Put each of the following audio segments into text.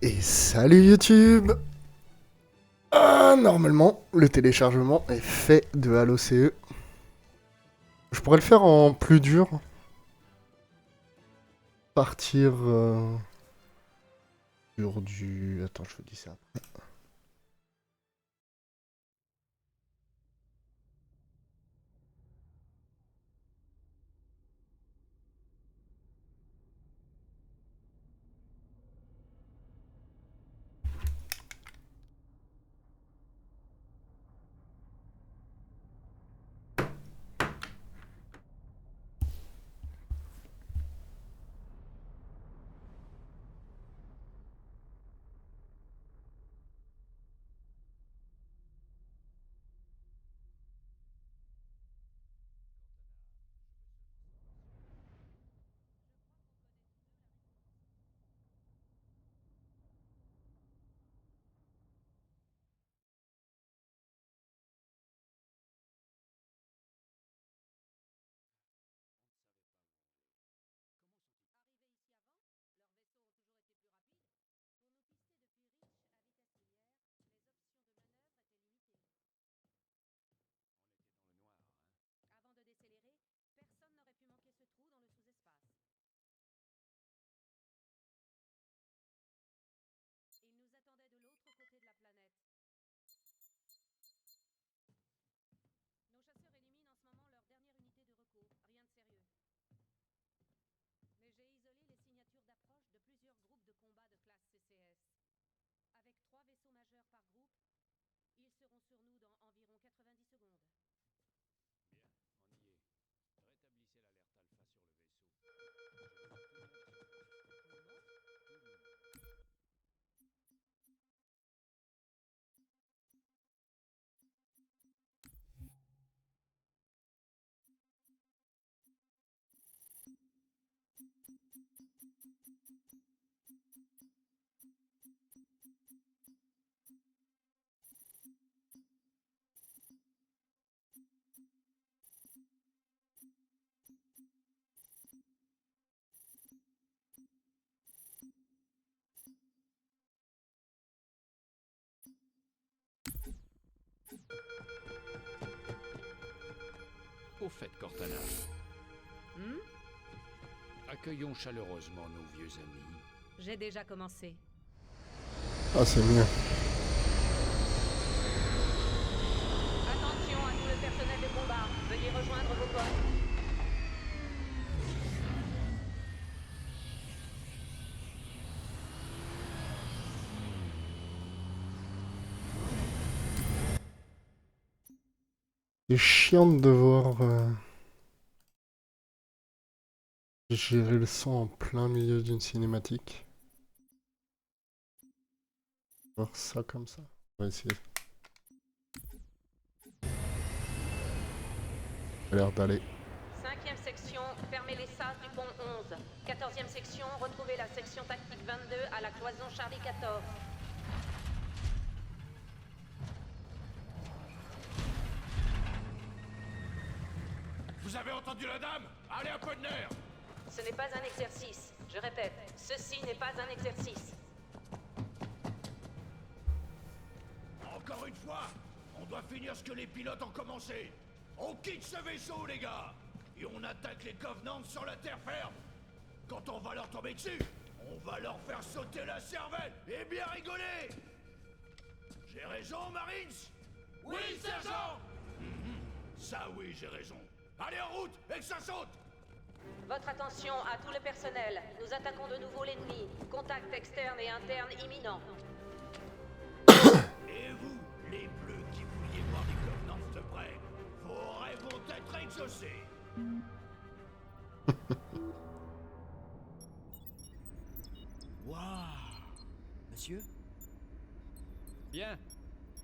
Et salut YouTube. Normalement, le téléchargement est fait de Halo CE. Je pourrais le faire en plus dur. Partir sur du... Attends, je vous dis ça. Au fait, Cortana, accueillons chaleureusement nos vieux amis. J'ai déjà commencé. Ah, c'est mieux. Attention à tout le personnel de combat. Veuillez rejoindre vos postes. C'est chiant de devoir gérer le son en plein milieu d'une cinématique. Voir ça comme ça. On va essayer. Ça a l'air d'aller. 5e section, fermez les sas du pont 11. 14e section, retrouvez la section tactique 22 à la cloison Charlie 14. Vous avez entendu la dame? Allez, un peu de nerf! Ce n'est pas un exercice. Je répète, ceci n'est pas un exercice. Encore une fois, on doit finir ce que les pilotes ont commencé. On quitte ce vaisseau, les gars! Et on attaque les Covenants sur la terre ferme! Quand on va leur tomber dessus, on va leur faire sauter la cervelle et bien rigoler! J'ai raison, Marines? Oui, sergent! Ça oui, j'ai raison. Allez en route et que ça saute! Votre attention à tout le personnel. Nous attaquons de nouveau l'ennemi. Contact externe et interne imminent. Et vous, les bleus qui vouliez voir les Covenants de près, vos rêves vont être exaucés! Waouh! Monsieur? Bien,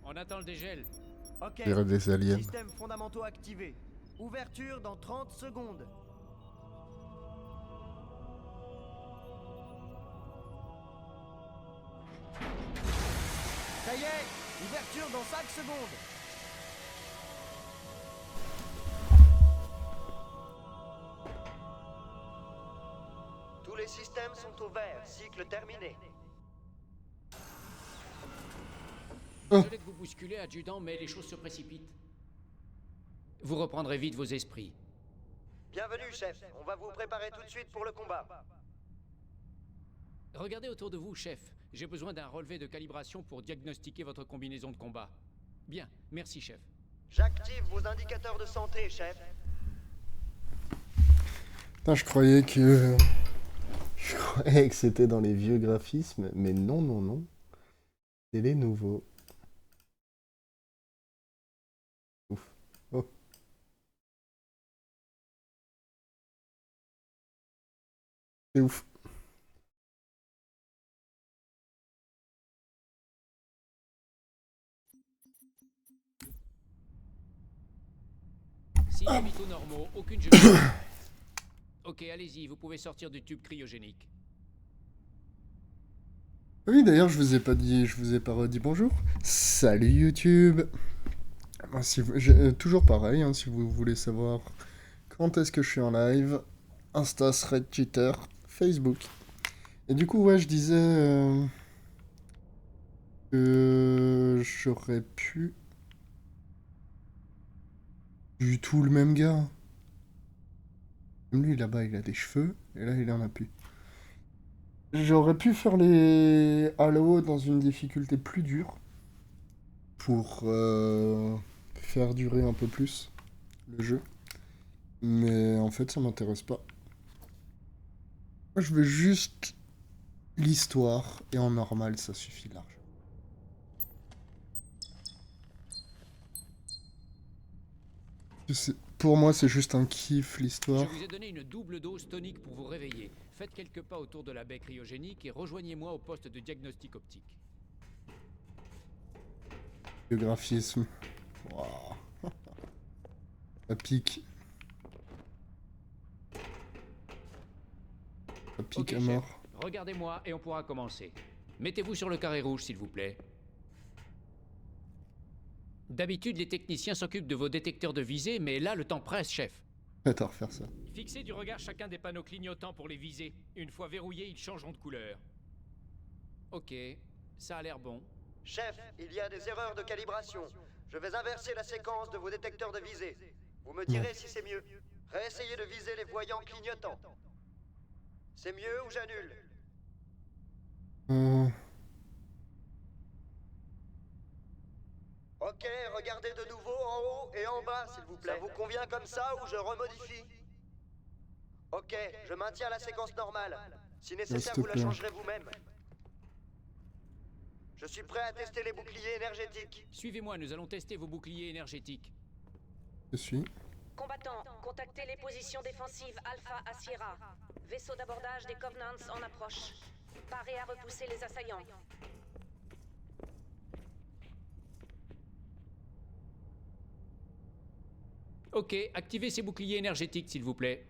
on attend le dégel. Ok. On dirait des aliens. Systèmes fondamentaux activés. Ouverture dans 30 secondes. Ça y est! Ouverture dans 5 secondes. Tous les systèmes sont au vert. Cycle terminé. Oh. Désolé de vous bousculer, adjudant, mais les choses se précipitent. Vous reprendrez vite vos esprits. Bienvenue, chef. On va vous préparer tout de suite pour le combat. Regardez autour de vous, chef. J'ai besoin d'un relevé de calibration pour diagnostiquer votre combinaison de combat. Bien, merci, chef. J'active vos indicateurs de santé, chef. Putain, je croyais que... Je croyais que c'était dans les vieux graphismes, mais non, non, non. C'est les nouveaux. Ouf. Oh. C'est ouf. Signaux vitaux normaux, aucune gelée. Ok, allez-y, vous pouvez sortir du tube cryogénique. Oui, d'ailleurs, je vous ai pas redit bonjour. Salut YouTube. Si toujours pareil, hein, si vous voulez savoir quand est-ce que je suis en live, Insta, Thread, Twitter, Facebook. Et du coup, ouais, je disais que j'aurais pu... Du tout le même gars. Même lui, là-bas, il a des cheveux, et là, il en a plus. J'aurais pu faire les Halo dans une difficulté plus dure pour faire durer un peu plus le jeu. Mais en fait, ça m'intéresse pas. Moi, je veux juste l'histoire, et en normal, ça suffit large. Pour moi, c'est juste un kiff, Je l'histoire. vous ai donné une double dose tonique pour vous réveiller. Faites quelques pas autour de la baie cryogénique et rejoignez-moi au poste de diagnostic optique. Le graphisme. Wow. Ça pique. Ça pique à chef. mort. Regardez-moi et on pourra commencer. Mettez-vous sur le carré rouge, s'il vous plaît. D'habitude, les techniciens s'occupent de vos détecteurs de visée, mais là, le temps presse, chef. Attends, refaire ça. Fixez du regard chacun des panneaux clignotants pour les viser. Une fois verrouillés, ils changeront de couleur. Ok, ça a l'air bon. Chef, il y a des erreurs de calibration. Je vais inverser la séquence de vos détecteurs de visée. Vous me direz si c'est mieux. Réessayez de viser les voyants clignotants. C'est mieux ou j'annule? Ok, regardez de nouveau en haut et en bas, s'il vous plaît. Ça vous convient comme ça ou je remodifie? Ok, je maintiens la séquence normale. Si nécessaire, vous la changerez vous-même. Je suis prêt à tester les boucliers énergétiques. Suivez-moi, nous allons tester vos boucliers énergétiques. Je suis. Combattants, contactez les positions défensives Alpha à Sierra. Vaisseau d'abordage des Covenants en approche. Parez à repousser les assaillants. Ok, activez ces boucliers énergétiques, s'il vous plaît.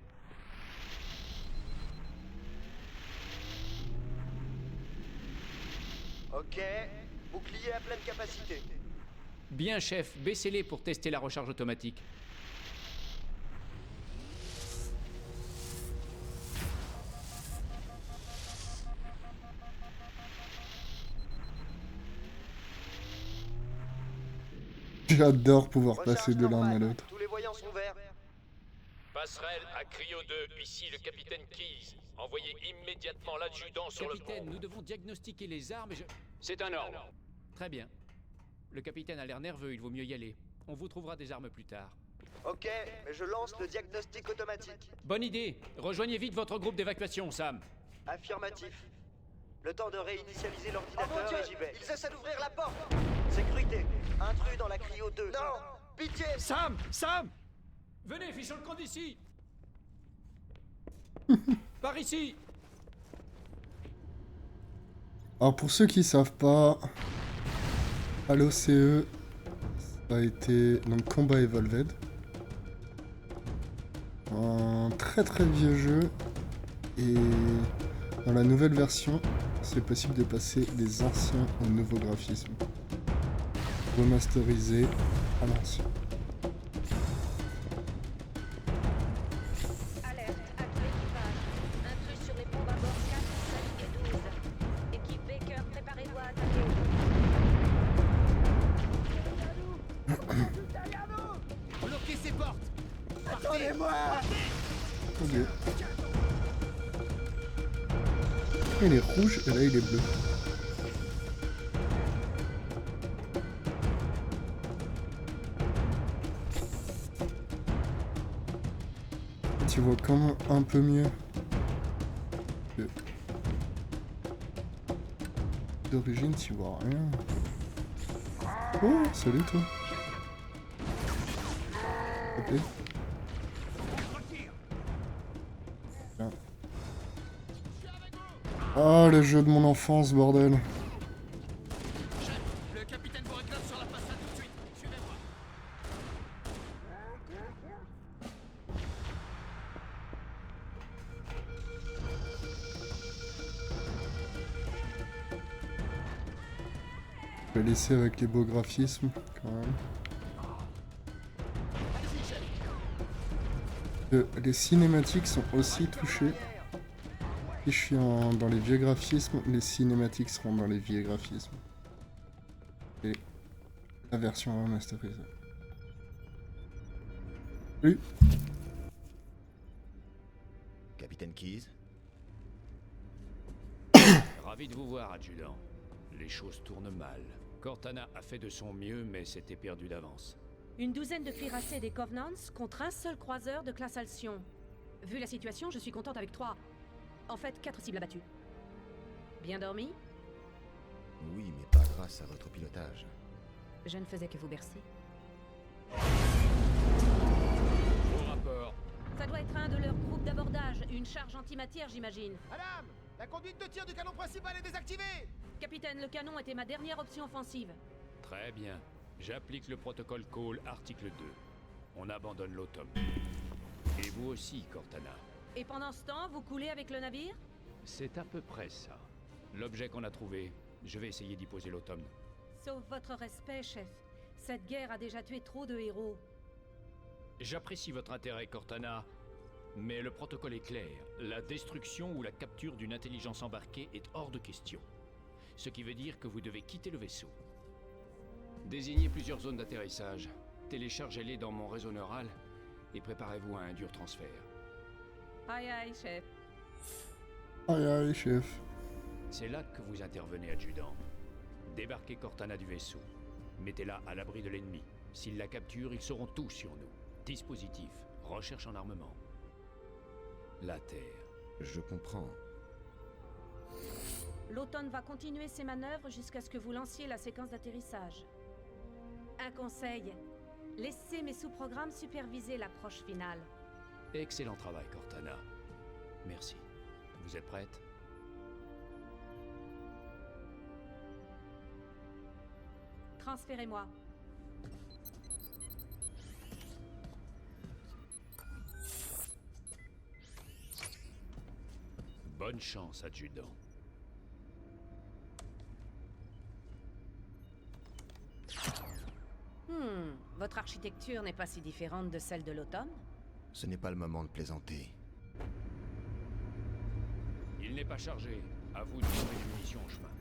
Ok, bouclier à pleine capacité. Bien, chef, baissez-les pour tester la recharge automatique. J'adore pouvoir Recharge passer de l'un à normale. l'autre. Tous les voyants sont verts. Passerelle à Cryo 2, ici le capitaine Keyes. Envoyez immédiatement l'adjudant sur Capitaine, le pont. nous devons diagnostiquer les armes et je... C'est un ordre. Très bien. Le capitaine a l'air nerveux, il vaut mieux y aller. On vous trouvera des armes plus tard. Ok, mais je lance le diagnostic automatique. Bonne idée. Rejoignez vite votre groupe d'évacuation, Sam. Affirmatif. Le temps de réinitialiser Oh l'ordinateur mon Dieu, et j'y vais. ils essaient d'ouvrir la porte. Sécurité, intrus dans la Cryo 2. Non, pitié. Sam! Sam! Venez, fichons le camp d'ici! Par ici! Alors pour ceux qui savent pas, Halo CE, ça a été donc Combat Evolved. Un très très vieux jeu et dans la nouvelle version, c'est possible de passer des anciens aux nouveaux graphismes. Remasterisé à l'ancien. Alerte à tout l'équipage. Intrus sur les bombes à bord 4, 7 et 12. Équipe Baker, préparez-vous à attaquer. Oh Dieu. Il est rouge et là il est bleu. Tu vois quand même un peu mieux. D'origine, tu vois rien. Oh, salut toi. Ok. Bien. Ah, le jeu de mon enfance, bordel. Le capitaine vous réclame sur la façade tout de suite. Suivez-moi. Je vais laisser avec les beaux graphismes, quand même. Les cinématiques sont aussi touchées. Si je suis dans les vieux graphismes, les cinématiques seront dans les vieux graphismes. Et la version remasterisée. Oui. Capitaine Keyes? Ravi de vous voir, adjudant. Les choses tournent mal. Cortana a fait de son mieux, mais c'était perdu d'avance. Une douzaine de cuirassés des Covenants contre un seul croiseur de classe Alcyon. Vu la situation, je suis contente avec 3. En fait, 4 cibles abattues. Bien dormi? Oui, mais pas grâce à votre pilotage. Je ne faisais que vous bercer. Au rapport. Ça doit être un de leurs groupes d'abordage, une charge antimatière, j'imagine. Madame, la conduite de tir du canon principal est désactivée. Capitaine, le canon était ma dernière option offensive. Très bien. J'applique le protocole Call, article 2. On abandonne l'automne. Et vous aussi, Cortana. Et pendant ce temps, vous coulez avec le navire? C'est à peu près ça. L'objet qu'on a trouvé, je vais essayer d'y poser l'automne. Sauf votre respect, chef. Cette guerre a déjà tué trop de héros. J'apprécie votre intérêt, Cortana, mais le protocole est clair. La destruction ou la capture d'une intelligence embarquée est hors de question. Ce qui veut dire que vous devez quitter le vaisseau. Désignez plusieurs zones d'atterrissage, téléchargez-les dans mon réseau neural et préparez-vous à un dur transfert. Aïe aïe, chef. Aïe aïe, chef. C'est là que vous intervenez, adjudant. Débarquez Cortana du vaisseau. Mettez-la à l'abri de l'ennemi. S'ils la capturent, ils sauront tout sur nous. Dispositif, recherche en armement. La Terre. Je comprends. L'automne va continuer ses manœuvres jusqu'à ce que vous lanciez la séquence d'atterrissage. Un conseil. Laissez mes sous-programmes superviser l'approche finale. Excellent travail, Cortana. Merci. Vous êtes prête? Transférez-moi. Bonne chance, adjudant. Votre architecture n'est pas si différente de celle de l'automne? Ce n'est pas le moment de plaisanter. Il n'est pas chargé. À vous de trouver des munitions en chemin.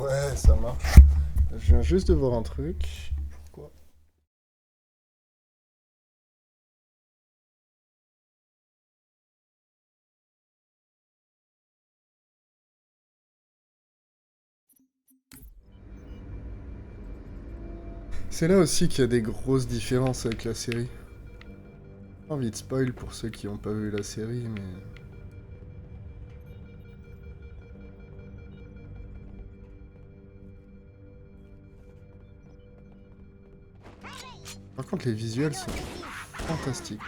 Ouais, ça marche. Je viens juste de voir un truc. Pourquoi? C'est là aussi qu'il y a des grosses différences avec la série. Pas envie de spoil pour ceux qui n'ont pas vu la série, mais... Par contre, les visuels sont fantastiques.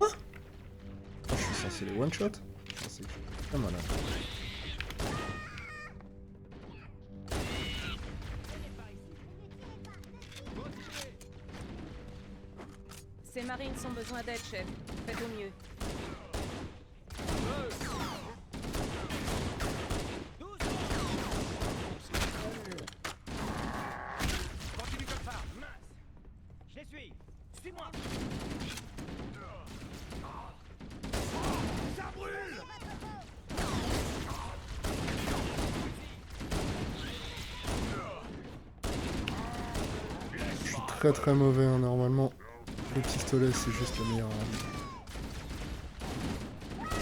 Ah, je suis censé les one-shot? Ah, c'est très malin. Ces marines ont besoin d'aide, chef. Faites au mieux. Continue comme ça. Je les suis. Suis-moi. Ça brûle. très très mauvais, hein. Normalement, le pistolet c'est juste la meilleure arme.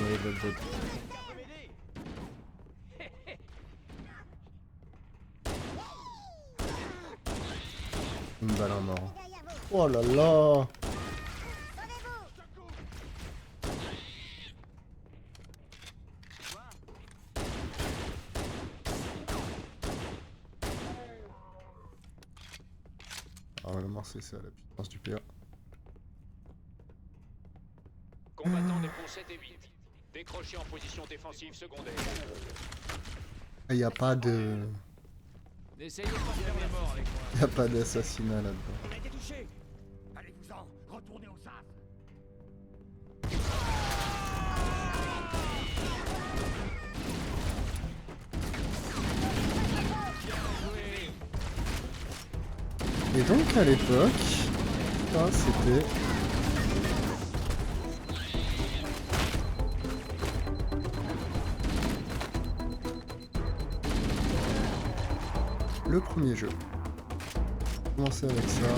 Ouais, bot. Une balle à mort. Oh là là! Ah, le Marseille, c'est à la puissance du PA. Combattants des ponts 7 et 8. Décrochez en position défensive secondaire. Il n'y a pas de... N'essayez pas de faire les morts avec moi. Il n'y a pas d'assassinat là-dedans. On a été touché. Allez-vous-en, retournez au SAF. Et donc à l'époque, ça c'était... le premier jeu. Commencer avec ça.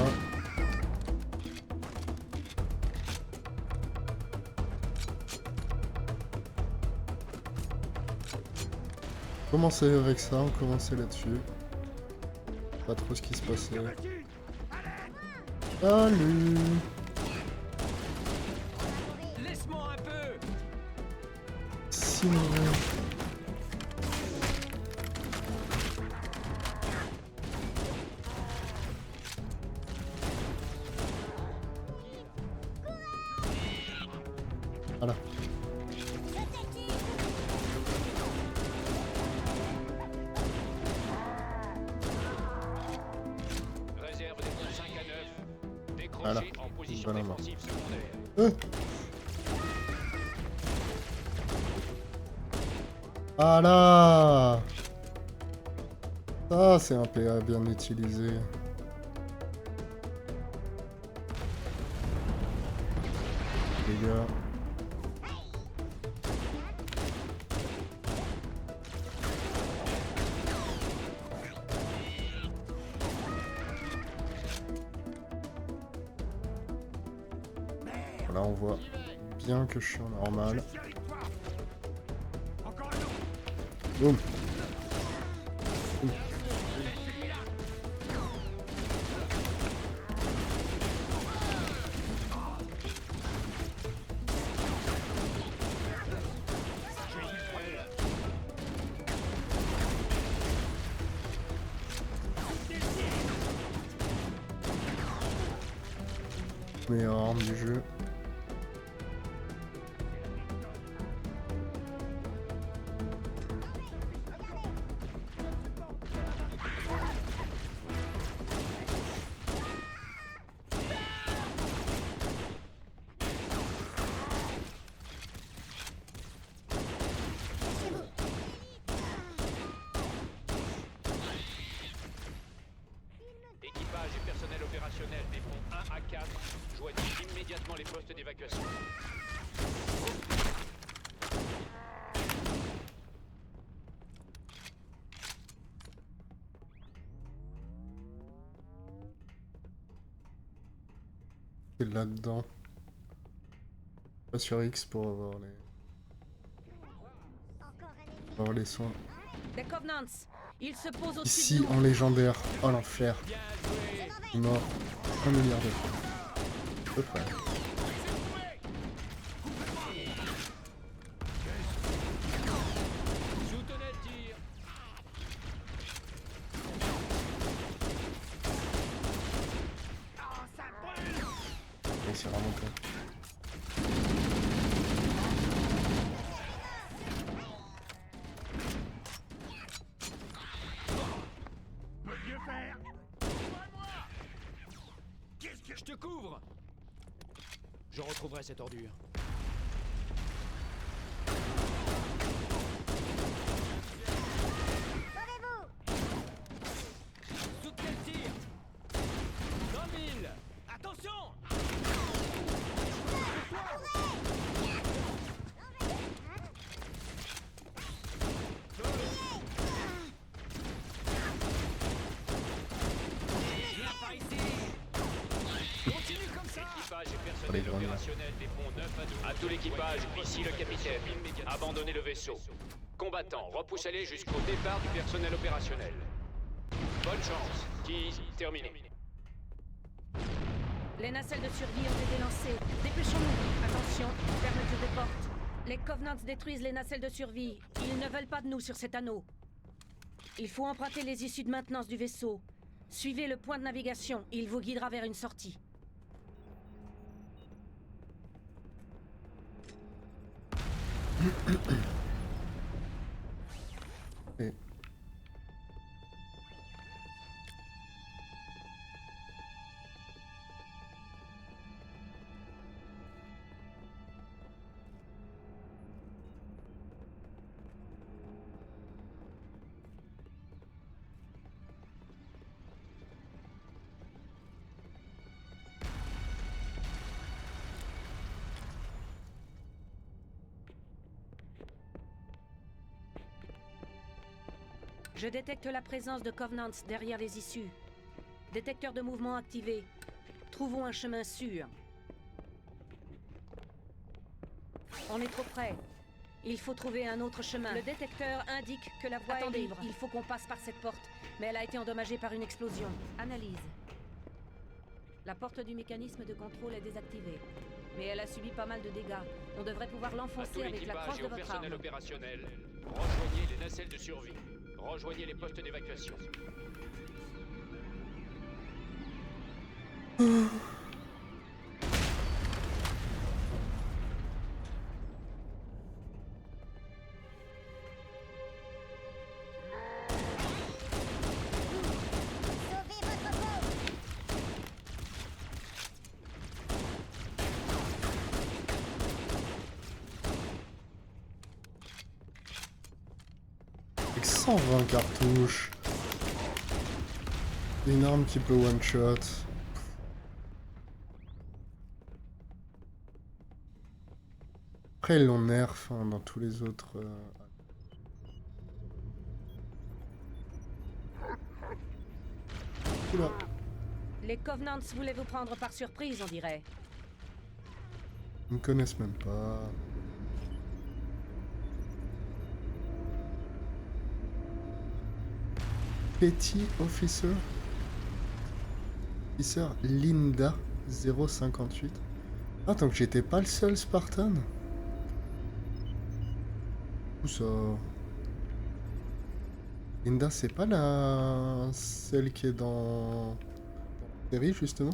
Commencer avec ça, on commençait là-dessus. Pas trop ce qui se passait. Salut! Laisse-moi un peu. Si mauvais. Voilà. Réserve des ponts 5 à 9. Décrochez Voilà. en position Bonne main. défensive secondaire. Voilà! Ça, c'est un PA bien utilisé. Les gars. Là, on voit bien que je suis en normal. Encore un autre. Boum! Meilleure arme du jeu. Équipage et personnel opérationnel des ponts 1 à 4. Joignez immédiatement les postes d'évacuation. C'est là-dedans. Pas sur X pour avoir les soins. Des Covenants. Ils se posent au-dessus Ici de nous. en légendaire. Oh l'enfer. Mort. 1 milliard de fois. À peu près. Soutenez le tir. Et c'est vraiment con. Peut mieux faire. Qu'est-ce que Je te couvre. Je retrouverai cette ordure. Soutenez le tir. 20 000. Attention. Viens par ici. opérationnel des ponts 9 à 12. À tout l'équipage, ici le capitaine. Abandonnez le vaisseau. Combattants, repoussez-les jusqu'au départ du personnel opérationnel. Bonne chance. Keys, terminé. Les nacelles de survie ont été lancées. Dépêchons-nous. Attention, fermeture des portes. Les Covenants détruisent les nacelles de survie. Ils ne veulent pas de nous sur cet anneau. Il faut emprunter les issues de maintenance du vaisseau. Suivez le point de navigation. Il vous guidera vers une sortie. Et... Je détecte la présence de Covenants derrière les issues. Détecteur de mouvement activé. Trouvons un chemin sûr. On est trop près. Il faut trouver un autre chemin. Le détecteur indique que la voie est libre. Il faut qu'on passe par cette porte, mais elle a été endommagée par une explosion. Analyse. La porte du mécanisme de contrôle est désactivée, mais elle a subi pas mal de dégâts. On devrait pouvoir À tout l'enfoncer avec la l'équipage crosse et de au votre personnel arme. opérationnel, rejoignez les nacelles de survie. Rejoignez les postes d'évacuation. Avec 120 cartouches. Une arme qui peut one-shot. Après, ils l'ont nerf hein, dans tous les autres. Oula. Les Covenants voulaient vous prendre par surprise, on dirait. Ils me connaissent même pas. Petty Officer. Officer Linda 058. Ah, tant que j'étais pas le seul Spartan. Où ça? Linda, c'est pas la... celle qui est dans... la série, justement?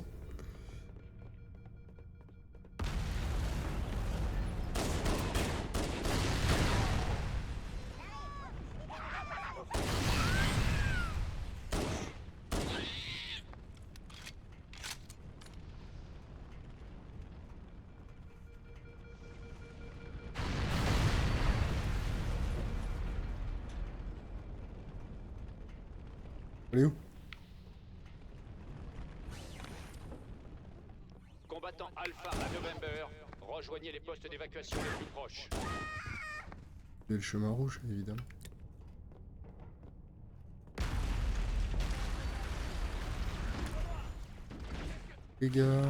Elle est où? Combattant Alpha à November, rejoignez les postes d'évacuation les plus proches. Il y a le chemin rouge, évidemment. Les gars...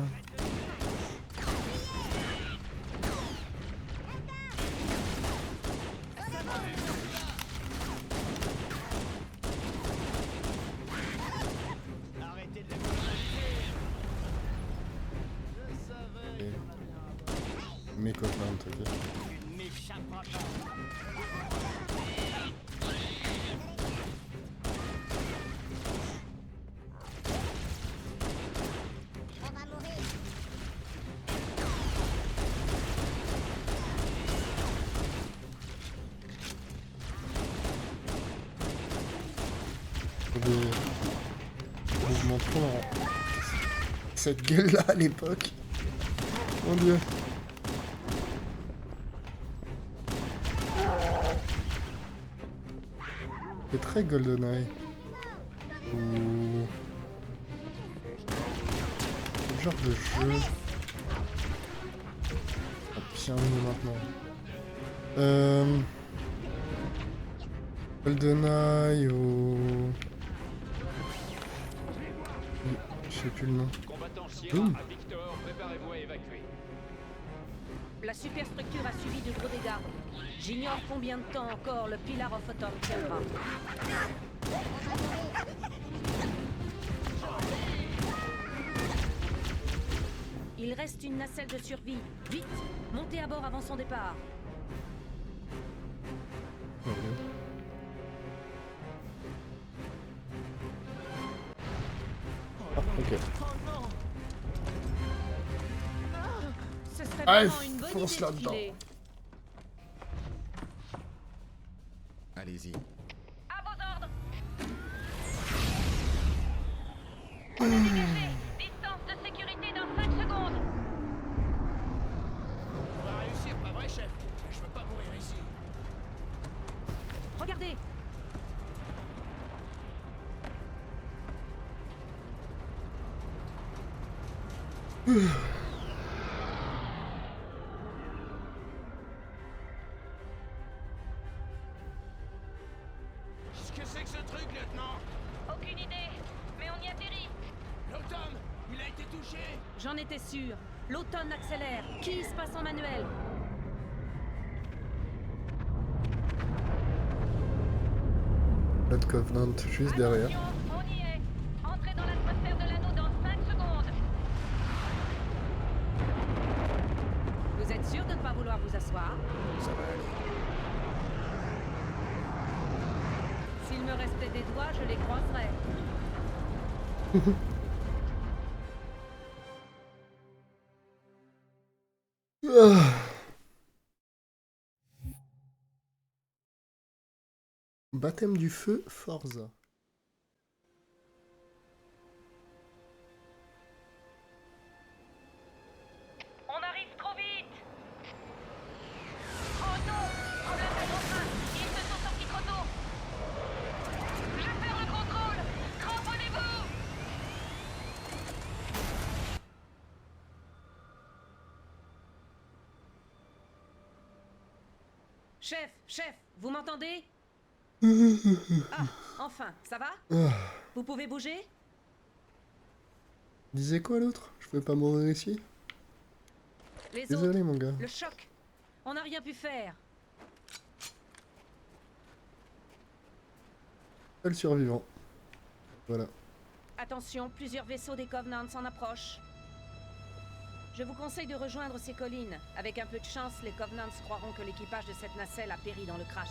Mes copains, ok. Des mouvements trop marrants. Cette gueule là à l'époque. Mon dieu. C'est très GoldenEye. Ou... quel genre de jeu? Ah, bien mieux maintenant. GoldenEye ou... je sais plus le nom. Combattant Sierra Boum. à Victor, préparez-vous à évacuer. La superstructure a subi de gros dégâts. J'ignore combien de temps encore le Pillar of Autumn tiendra. Il reste une nacelle de survie. Vite, montez à bord avant son départ. Ah, ok. Ce serait Allez, vraiment une bonne fonce idée de là-dedans. filer. Allez-y. À vos ordres. On a dégagé. Distance de sécurité dans 5 secondes. On va réussir, pas vrai, chef? Je veux pas mourir ici. Regardez. Qu'est-ce que c'est que ce truc, lieutenant? Aucune idée, mais on y atterrit. L'automne, il a été touché. J'en étais sûr. L'automne accélère. Qui se passe en manuel? Blood Covenant juste derrière. Attention, on y est. Entrez dans l'atmosphère de l'anneau dans 5 secondes. Vous êtes sûr de ne pas vouloir vous asseoir? Ça va aller. S'il me restait des doigts, je les croiserais. Baptême du feu, Forza. On arrive trop vite. Oh non, problème de contrat. Ils se sont sortis trop tôt. Je perds le contrôle. Cramponnez-vous. Chef, vous m'entendez? Ah, enfin, ça va? Vous pouvez bouger? Disais quoi l'autre? Je peux pas mourir ici? Les Désolé autres, mon gars. le choc. On n'a rien pu faire. Seul survivant. Voilà. Attention, plusieurs vaisseaux des Covenants s'en approchent. Je vous conseille de rejoindre ces collines. Avec un peu de chance, les Covenants croiront que l'équipage de cette nacelle a péri dans le crash.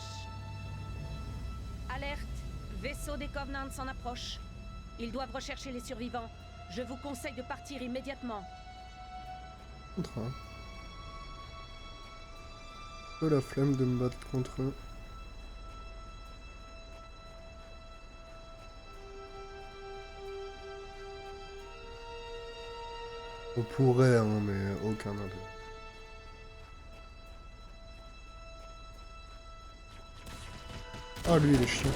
Alerte! Vaisseau des Covenants s'en approche. Ils doivent rechercher les survivants. Je vous conseille de partir immédiatement. Contre un. Peu la flemme de me battre contre eux. On pourrait, hein, mais aucun intérêt. Ah, lui, il est chiant.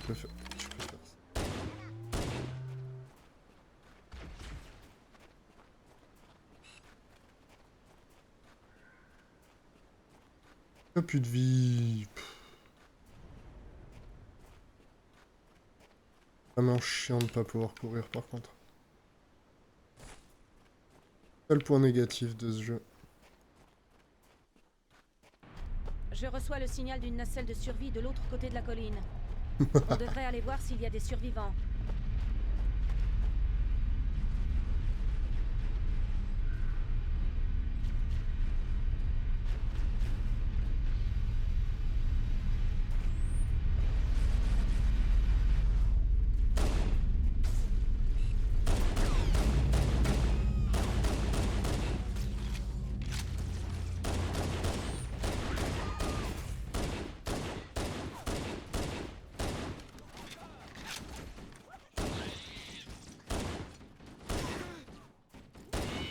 Je préfère ça. Ah, plus de vie. Vraiment chiant de pas pouvoir courir par contre. Seul point négatif de ce jeu. Je reçois le signal d'une nacelle de survie de l'autre côté de la colline. On devrait aller voir s'il y a des survivants.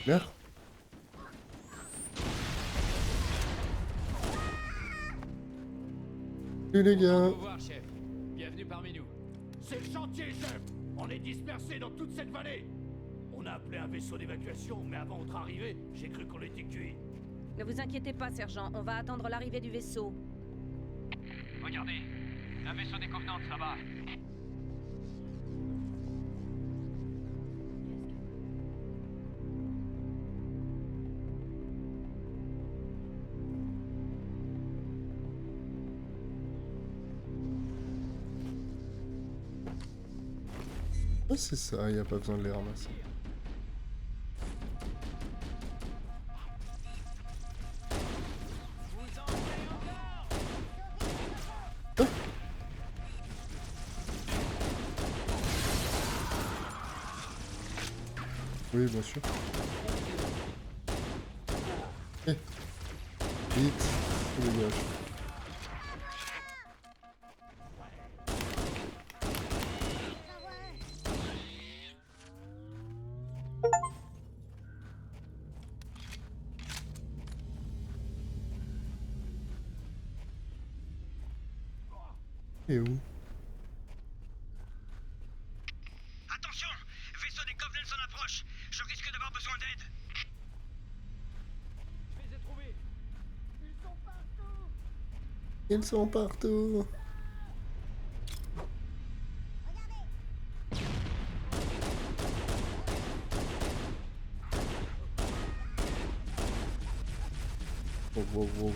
Claire. Salut les gars. Au revoir, chef. Bienvenue parmi nous. C'est le chantier, chef. On est dispersés dans toute cette vallée. On a appelé un vaisseau d'évacuation, mais avant votre arrivée, j'ai cru qu'on était cuits. Ne vous inquiétez pas, sergent. On va attendre l'arrivée du vaisseau. Regardez, un vaisseau des Covenants, ça va. Oh, c'est ça, y a pas besoin de les ramasser. Oui, bien sûr. Eh. Vite, dégage. Et où? Attention! Vaisseau des Covenants en approche! Je risque d'avoir besoin d'aide! Je les ai trouvés. Ils sont partout. Oh, wow, wow, wow.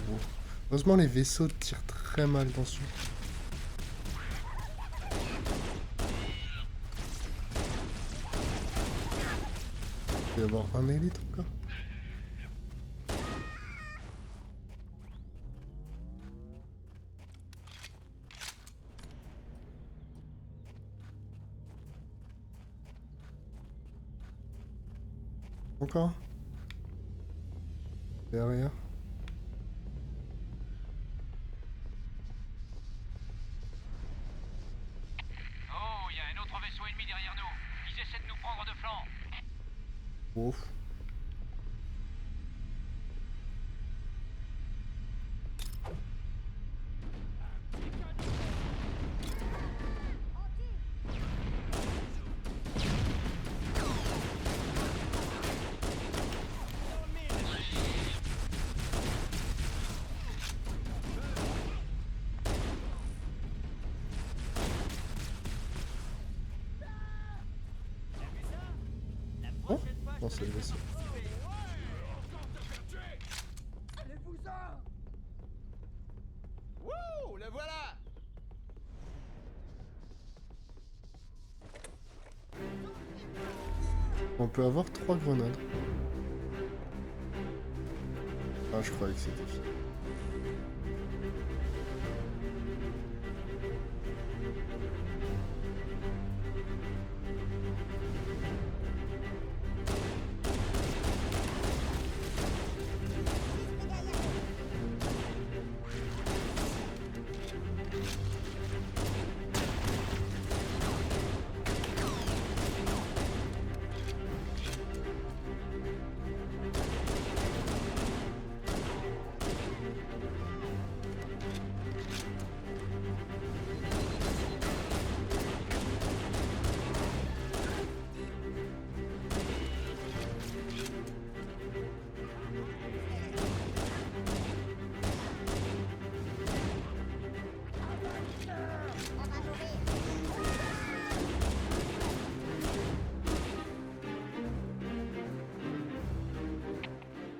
Heureusement, les vaisseaux tirent très mal dessus. Il va y avoir un élite encore. Encore. Derrière. Oh, il y a un autre vaisseau ennemi derrière nous. Ils essaient de nous prendre de flanc. Ouf. Oh, non, c'est le vaisseau. Wouh, le voilà. On peut avoir 3 grenades. Ah, je croyais que c'était fini.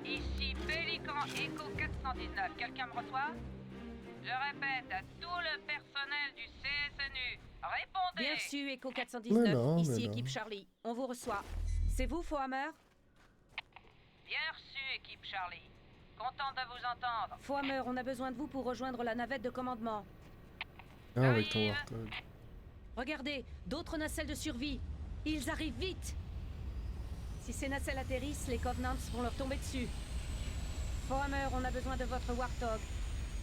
Ici Pélican Echo 419. Quelqu'un me reçoit? Je répète à tout le personnel du CSNU. Répondez! Bien reçu, Echo 419. Mais non, Ici mais non. équipe Charlie. On vous reçoit. C'est vous, Fohammer? Bien reçu, équipe Charlie. Content de vous entendre. Fohammer, on a besoin de vous pour rejoindre la navette de commandement. Ah, avec ton Warthog. Regardez, d'autres nacelles de survie. Ils arrivent vite. Si ces nacelles atterrissent, les Covenants vont leur tomber dessus. Fohammer, on a besoin de votre Warthog.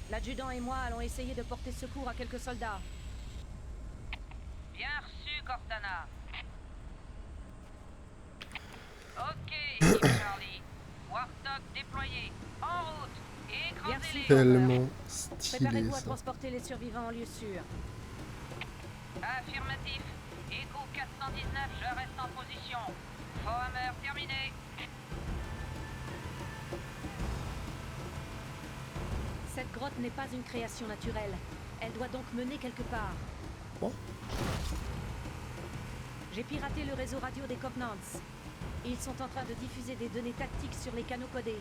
L'adjudant et moi allons essayer de porter secours à quelques soldats. Bien reçu, Cortana. Ok, équipe Charlie. Warthog déployé. En route. Bien Écrasez-les. reçu. Tellement stylé Préparez-vous à ça. transporter les survivants en lieu sûr. Affirmatif. Echo 419, je reste en position. Fohammer terminé. Cette grotte n'est pas une création naturelle. Elle doit donc mener quelque part. Bon. J'ai piraté le réseau radio des Covenants. Ils sont en train de diffuser des données tactiques sur les canaux codés.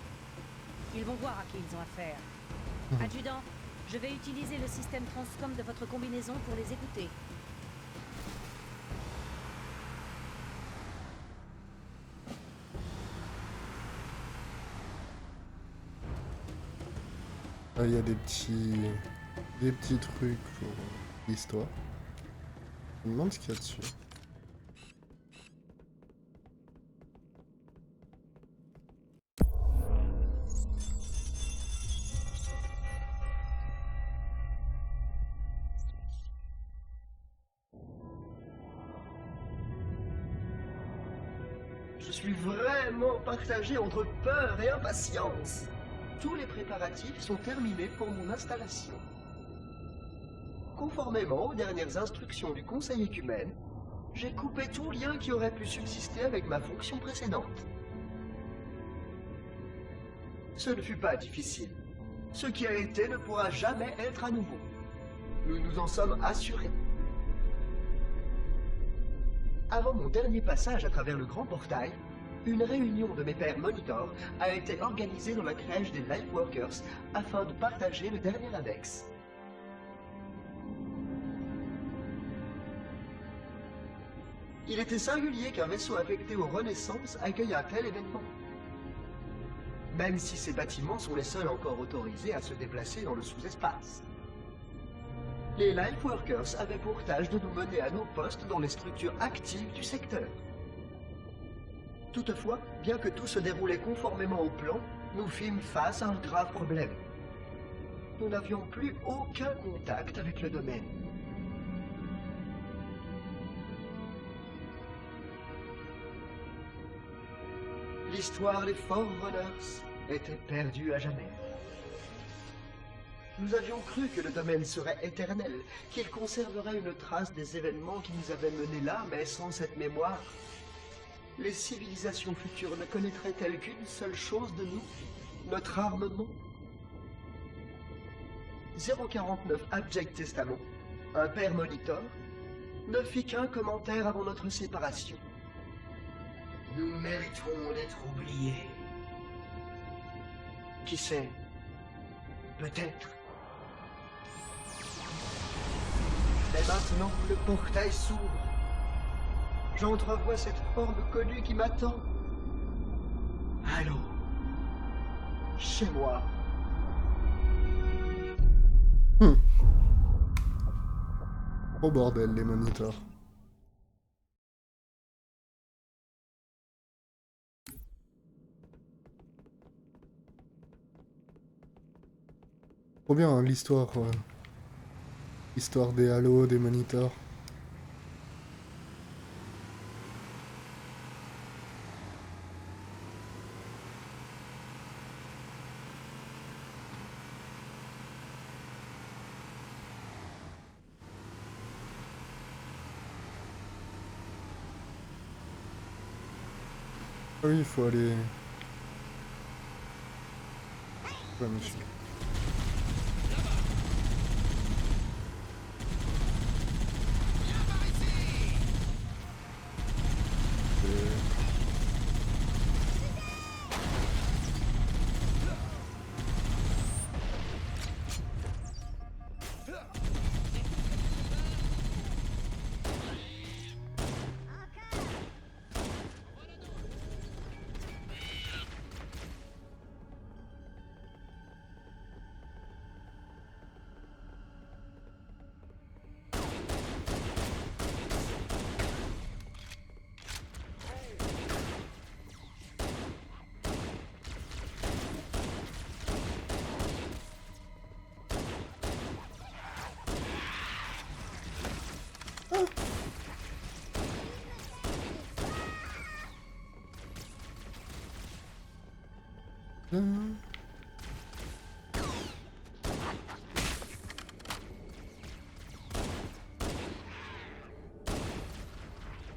Ils vont voir à qui ils ont affaire. Adjudant, je vais utiliser le système Transcom de votre combinaison pour les écouter. Ah, il y a des petits trucs pour l'histoire. Je me demande ce qu'il y a dessus. Je suis vraiment partagé entre peur et impatience. Tous les préparatifs sont terminés pour mon installation. Conformément aux dernières instructions du Conseil écumène, j'ai coupé tout lien qui aurait pu subsister avec ma fonction précédente. Ce ne fut pas difficile. Ce qui a été ne pourra jamais être à nouveau. Nous nous en sommes assurés. Avant mon dernier passage à travers le grand portail, une réunion de mes pairs monitors a été organisée dans la crèche des Lightworkers afin de partager le dernier index. Il était singulier qu'un vaisseau affecté aux Renaissances accueille un tel événement. Même si ces bâtiments sont les seuls encore autorisés à se déplacer dans le sous-espace. Les Lightworkers avaient pour tâche de nous mener à nos postes dans les structures actives du secteur. Toutefois, bien que tout se déroulait conformément au plan, nous fîmes face à un grave problème. Nous n'avions plus aucun contact avec le domaine. L'histoire des Forerunners était perdue à jamais. Nous avions cru que le domaine serait éternel, qu'il conserverait une trace des événements qui nous avaient menés là, mais sans cette mémoire, les civilisations futures ne connaîtraient-elles qu'une seule chose de nous, notre armement? 049 Abject Testament, un père monitor, ne fit qu'un commentaire avant notre séparation. Nous méritons d'être oubliés. Qui sait? Peut-être. Mais maintenant, le portail s'ouvre. J'entrevois cette forme connue qui m'attend. Allô? Chez moi. Oh bordel, les moniteurs. Trop bien, hein, l'histoire. L'histoire des Halo, des moniteurs. Ah oui, il faut aller... Ouais, monsieur.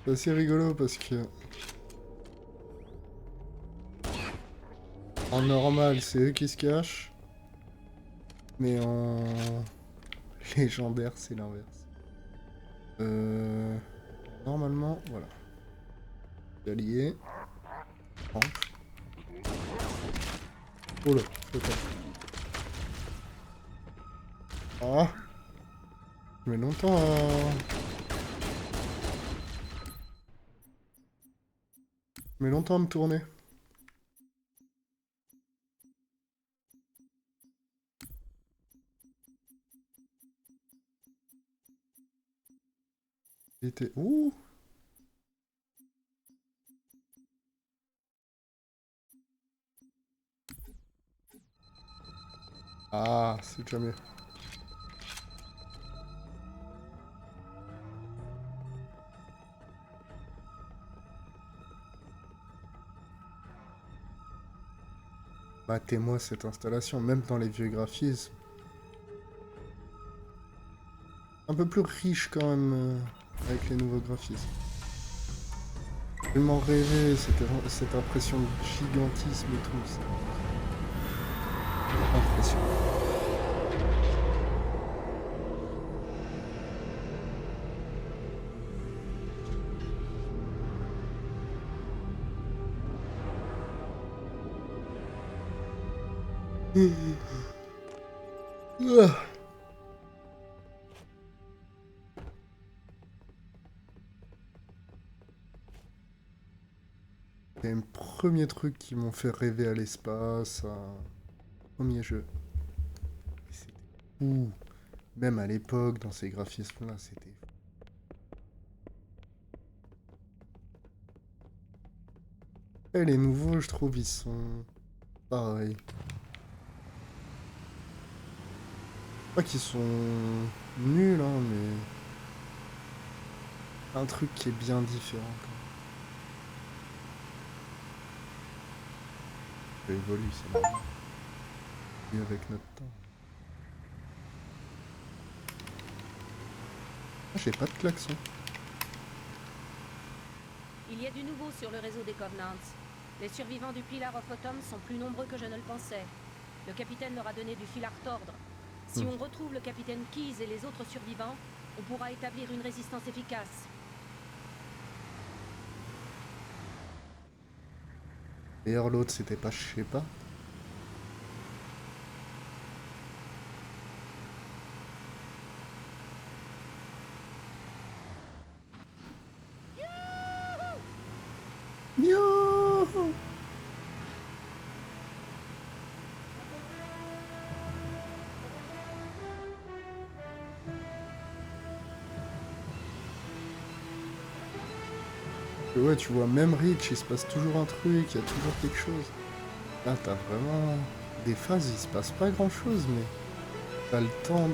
C'est assez rigolo parce que... En normal, c'est eux qui se cachent. Mais en... légendaire, c'est l'inverse. Normalement, voilà. Allié. Tranche. Oh là, c'est pas. Ah! Je mets longtemps à... Je mets longtemps à me tourner. Il était... Ouh! Ah, c'est déjà mieux. Matez-moi cette installation, même dans les vieux graphismes. Un peu plus riche quand même avec les nouveaux graphismes. J'ai tellement rêvé cette impression de gigantisme et tout. C'est impressionnant. C'est les premiers trucs qui m'ont fait rêver à l'espace, premier jeu. C'était fou. Même à l'époque, dans ces graphismes-là, c'était fou. Et les nouveaux, je trouve, ils sont pareils. Pas qu'ils sont nuls, hein, mais... un truc qui est bien différent, quand même. Ça évolue, c'est normal. Et avec notre temps. Ah, j'ai pas de klaxon. Il y a du nouveau sur le réseau des Covenants. Les survivants du Pillar of Autumn sont plus nombreux que je ne le pensais. Le capitaine leur a donné du fil à retordre. Si on retrouve le capitaine Keyes et les autres survivants, on pourra établir une résistance efficace. D'ailleurs, l'autre, c'était pas Shepard. Youhou! Et ouais, tu vois, même Reach, il se passe toujours un truc, il y a toujours quelque chose. Là, t'as vraiment des phases, il se passe pas grand chose, mais t'as le temps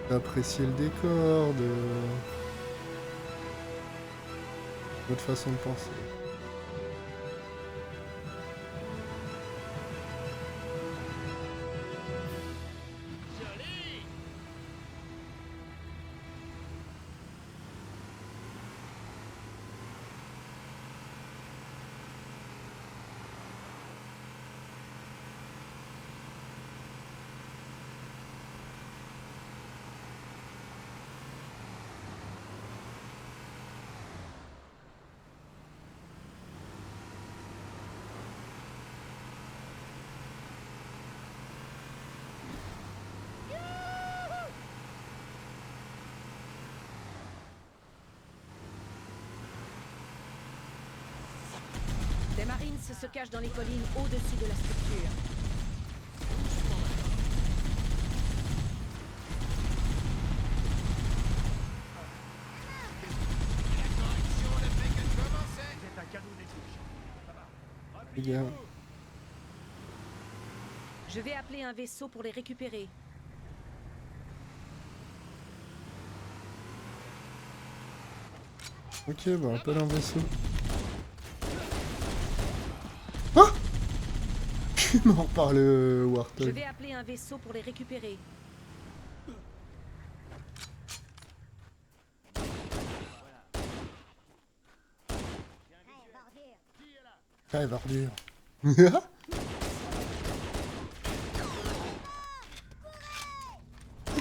d'apprécier le décor, d'autres façons de penser. Des Marines se cachent dans les collines au-dessus de la structure. Regarde. Je vais appeler un vaisseau pour les récupérer. Ok, bah appelle un vaisseau. Ah! suis mort par le Je Warthog. vais appeler un vaisseau pour les récupérer. Ah, bordure.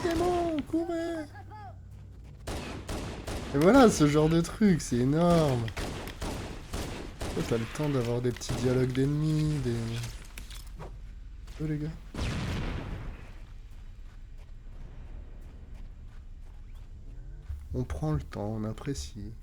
Démon, courez! Et voilà, ce genre de truc, c'est énorme. T'as le temps d'avoir des petits dialogues d'ennemis, des... Oh les gars. On prend le temps, on apprécie.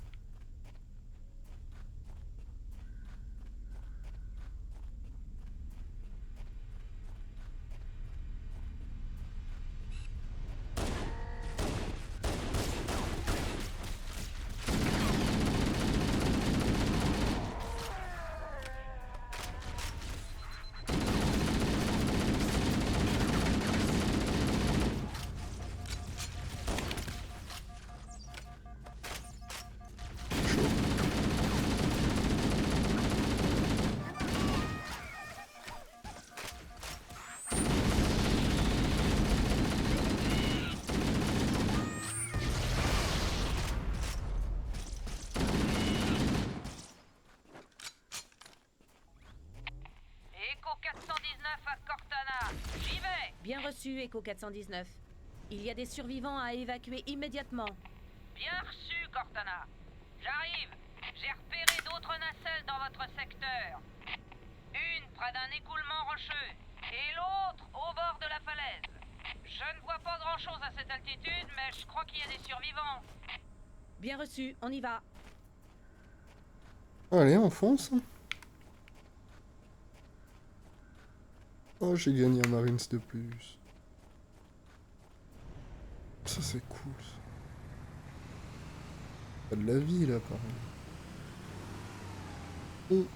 Echo 419 à Cortana. J'y vais. Bien reçu, Echo 419. Il y a des survivants à évacuer immédiatement. Bien reçu, Cortana. J'arrive. J'ai repéré d'autres nacelles dans votre secteur. Une près d'un écoulement rocheux et l'autre au bord de la falaise. Je ne vois pas grand-chose à cette altitude, mais je crois qu'il y a des survivants. Bien reçu, on y va. Allez, on fonce. Oh, j'ai gagné un Marines de plus. Ça, c'est cool. Pas de la vie, là, par exemple. Oh.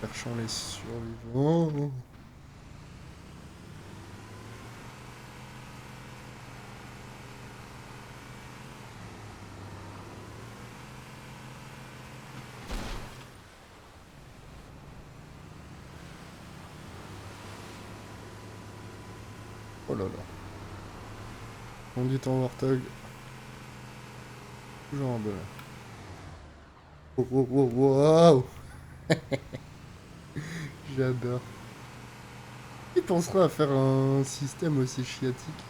Cherchons les survivants. Oh là là. Conduite en Warthog. Toujours en bas. Oh oh oh wow. J'adore. Qui pensera à faire un système aussi chiatique?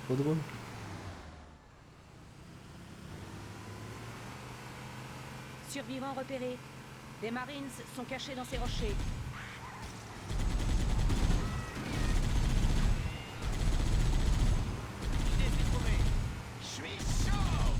Trop drôle. Survivants repérés. Des Marines sont cachés dans ces rochers. Je suis chaud!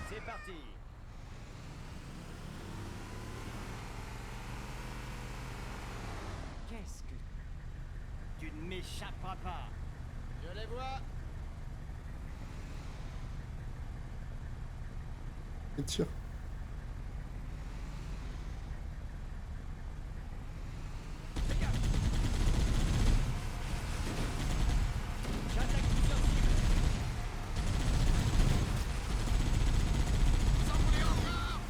C'est parti. Qu'est-ce que... Tu ne m'échapperas pas. Je les vois. Et tire. J'attaque plusieurs cibles. Sans bouler encore!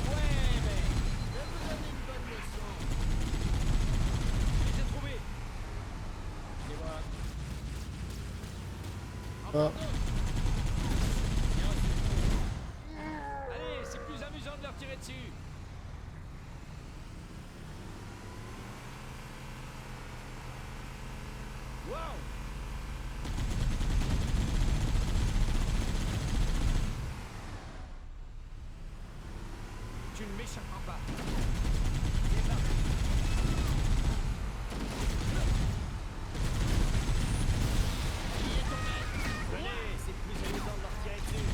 Ouais, mais... Je vais vous donner une bonne leçon. Je les ai trouvés. C'est moi. Ah. Allez, c'est plus amusant de leur tirer dessus. Wow! Tu ne m'échapperas pas. C'est parti. Venez, c'est plus amusant de leur tirer dessus.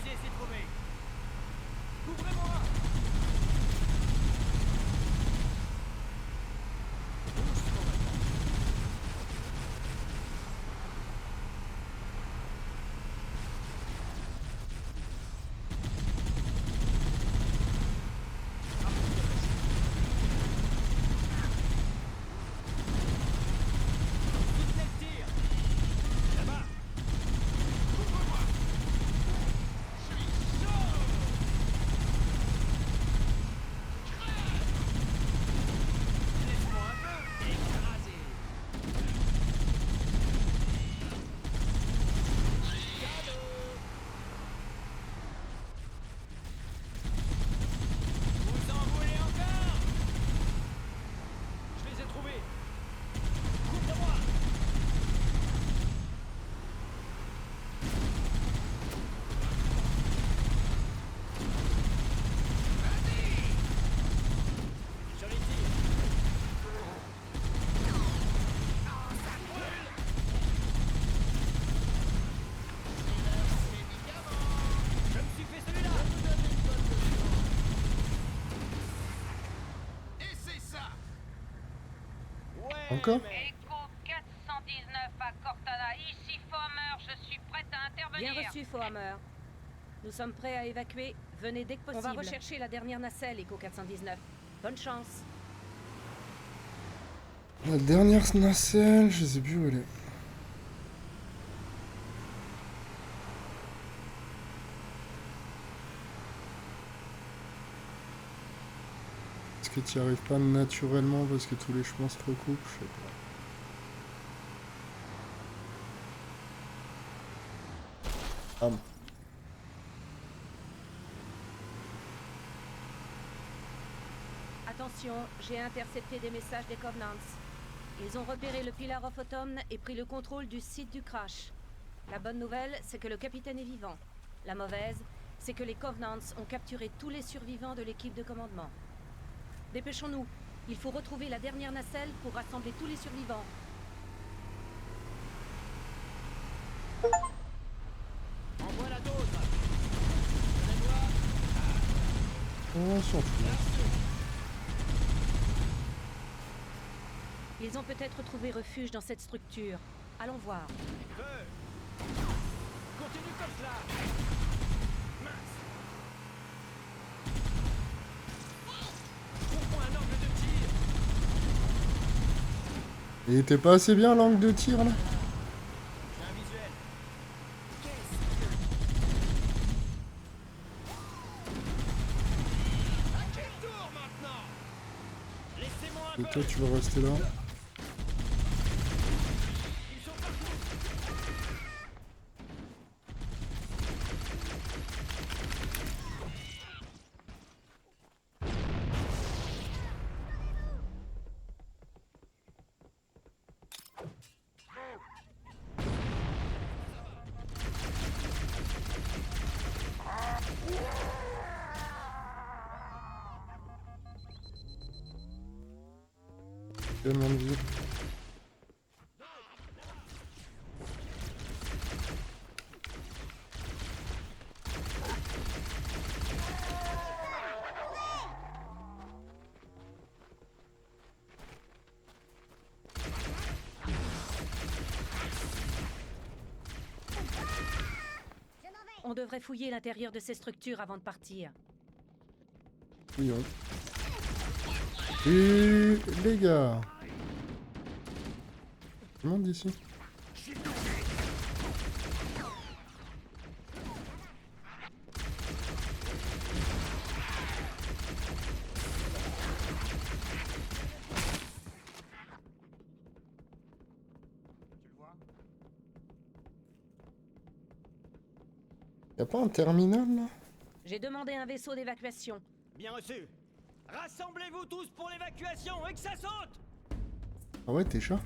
visée, c'est trouvé. Couvrez-moi. Encore? Echo 419 à Cortana, ici Fohammer, je suis prête à intervenir. Bien reçu, Fohammer. Nous sommes prêts à évacuer. Venez dès que possible. On va rechercher la dernière nacelle, Echo 419. Bonne chance. La dernière nacelle, je sais plus où elle est. Est-ce que tu n'y arrives pas naturellement parce que tous les chemins se recoupent? Je sais pas. Ah. Attention, j'ai intercepté des messages des Covenants. Ils ont repéré le Pillar of Autumn et pris le contrôle du site du crash. La bonne nouvelle, c'est que le capitaine est vivant. La mauvaise, c'est que les Covenants ont capturé tous les survivants de l'équipe de commandement. Dépêchons-nous. Il faut retrouver la dernière nacelle pour rassembler tous les survivants. Envoie la dose. On s'en fout. Ils ont peut-être trouvé refuge dans cette structure. Allons voir. Continue comme cela. Trouve-moi un angle de tir. Il était pas assez bien l'angle de tir là? J'ai un visuel. À quel tour maintenant? Laissez-moi un Et peu. toi tu vas rester là? Ils sont partout. Tellement de vie. On devrait fouiller l'intérieur de ces structures avant de partir. Fouillons. Et les gars. Tout le monde d'ici. Y'a pas un terminal là? J'ai demandé un vaisseau d'évacuation. Bien reçu. Rassemblez-vous tous pour l'évacuation et que ça saute. Ah ouais, t'es chat?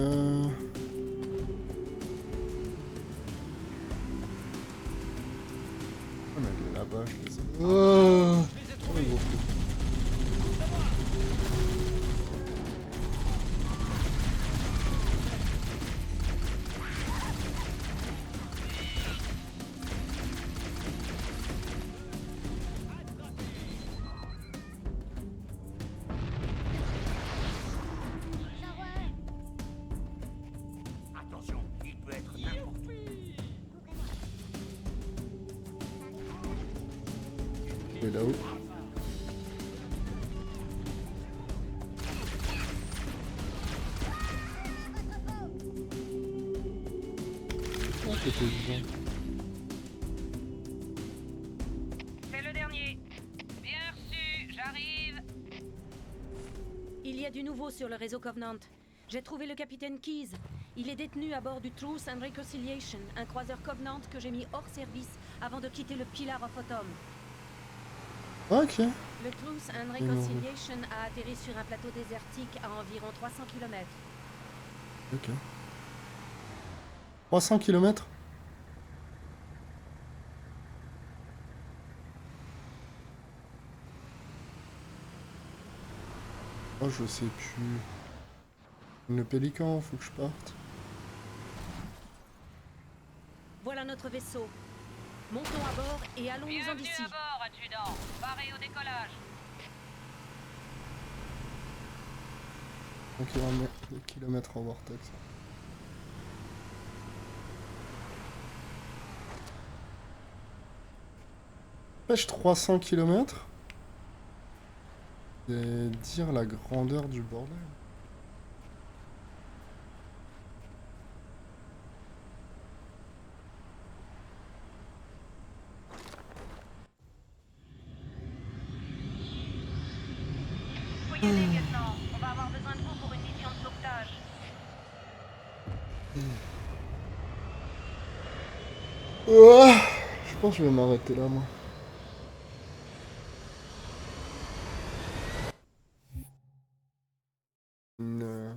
Oh, mais elle est là-bas, je les ai. Oh, les gros fous. Attention, il peut être n'importe où. Il est là-haut. Oh, c'était bien. C'est le dernier. Bien reçu, j'arrive. Il y a du nouveau sur le réseau Covenant. J'ai trouvé le capitaine Keyes. Il est détenu à bord du Truce and Reconciliation, un croiseur Covenant que j'ai mis hors service avant de quitter le Pillar of Autumn. Ok. Le Truce and Reconciliation a atterri sur un plateau désertique à environ 300 km. Ok. 300 km. Oh, je sais plus. Le pélican, faut que je parte. Voilà notre vaisseau. Montons à bord et allons-nous-en Bienvenue d'ici. à bord, adjudant. Paré au décollage. 1 km en vortex. Pêche 300 km. C'est dire la grandeur du bordel. Faut y aller, lieutenant. On va avoir besoin de vous pour une mission de sauvetage. Je pense que je vais m'arrêter là, moi. Une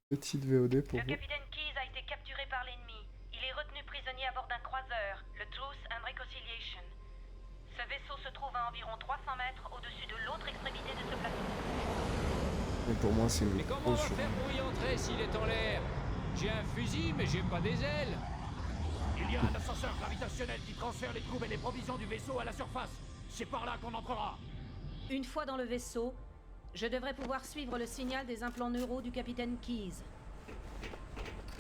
petite VOD pour Le vous. capitaine Keyes a été capturé par l'ennemi. Il est retenu prisonnier à bord d'un croiseur, le Truce and Reconciliation. Ce vaisseau se trouve à environ 300 mètres au-dessus de l'autre extrémité de ce plateau. Mais pour moi, c'est une Mais comment on grosse va faire pour y entrer s'il est en l'air? J'ai un fusil, mais j'ai pas des ailes. Il y a un ascenseur gravitationnel qui transfère les troupes et les provisions du vaisseau à la surface. C'est par là qu'on entrera. Une fois dans le vaisseau, je devrais pouvoir suivre le signal des implants neuraux du capitaine Keyes.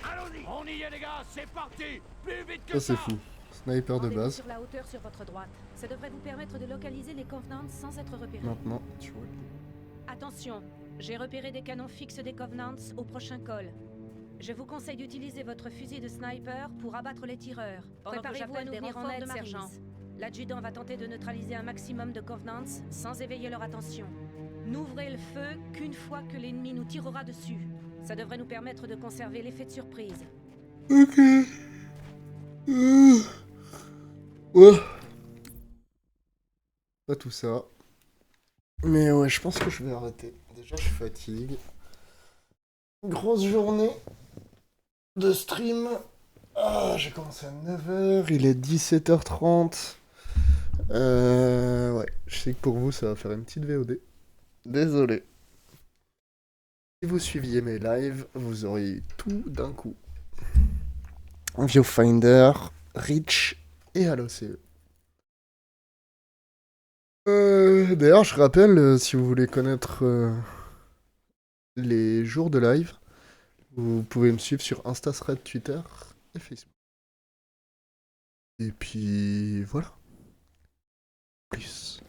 Allons-y. On y est, les gars, c'est parti. Plus vite que Ça, ça. c'est fou. Sniper de Rendez-vous base. sur la hauteur sur votre droite. Ça devrait vous permettre de localiser les Covenants sans être repéré. Maintenant, tu vois. Attention, j'ai repéré des canons fixes des Covenants au prochain col. Je vous conseille d'utiliser votre fusil de sniper pour abattre les tireurs. Préparez-vous à nous venir en aide, sergent. L'adjudant va tenter de neutraliser un maximum de Covenants sans éveiller leur attention. N'ouvrez le feu qu'une fois que l'ennemi nous tirera dessus. Ça devrait nous permettre de conserver l'effet de surprise. Ok. Ouais. Pas tout ça. Mais ouais, je pense que je vais arrêter. Déjà, je fatigue. Grosse journée de stream. Ah, j'ai commencé à 9h, il est 17h30. Ouais, je sais que pour vous, ça va faire une petite VOD. Désolé. Si vous suiviez mes lives, vous auriez eu tout d'un coup. Viewfinder, Reach et Halo-CE. D'ailleurs, je rappelle, si vous voulez connaître les jours de live, vous pouvez me suivre sur Insta, Thread, Twitter et Facebook. Et puis voilà. Plus.